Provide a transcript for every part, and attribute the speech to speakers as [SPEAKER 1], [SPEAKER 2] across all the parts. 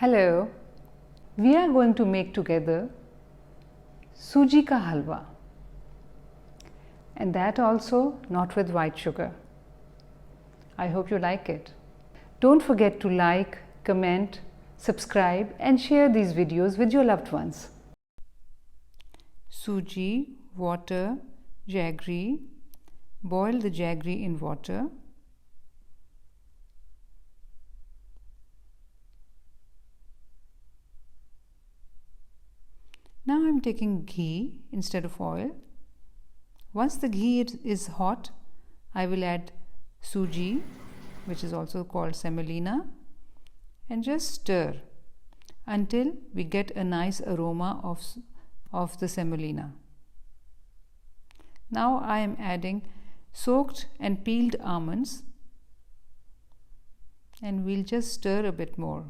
[SPEAKER 1] Hello, we are going to make together Suji ka halwa, and that also not with white sugar. I hope you like it. Don't forget to like, comment, subscribe and share these videos with your loved ones. Suji, water, jaggery. Boil the jaggery in water. Now I am taking ghee instead of oil. Once the ghee is hot, I will add Suji, which is also called Semolina, and just stir until we get a nice aroma of the Semolina. Now I am adding soaked and peeled almonds, and we'll just stir a bit more.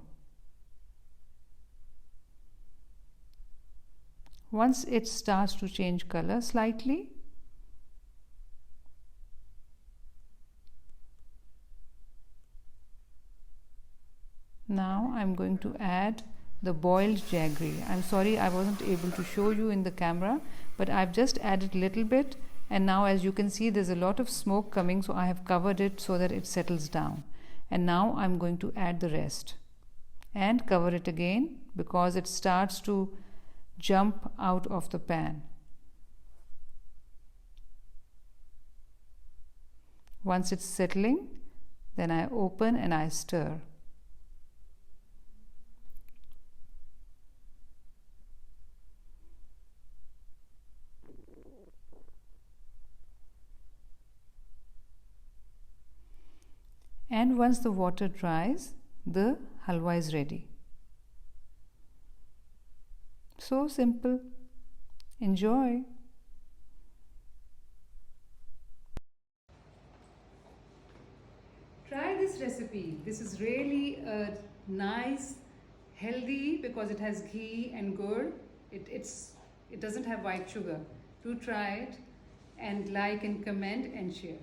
[SPEAKER 1] Once it starts to change color slightly, now I'm going to add the boiled jaggery. I'm sorry I wasn't able to show you in the camera, but I've just added a little bit, and now as you can see there's a lot of smoke coming, so I have covered it so that it settles down. And now I'm going to add the rest and cover it again because it starts to jump out of the pan. Once it's settling, then I open and I stir. And once the water dries, the halwa is ready. So simple. Enjoy. Try this recipe. This is really a nice, healthy, because it has ghee and gur. It doesn't have white sugar. Do try it and like and comment and share.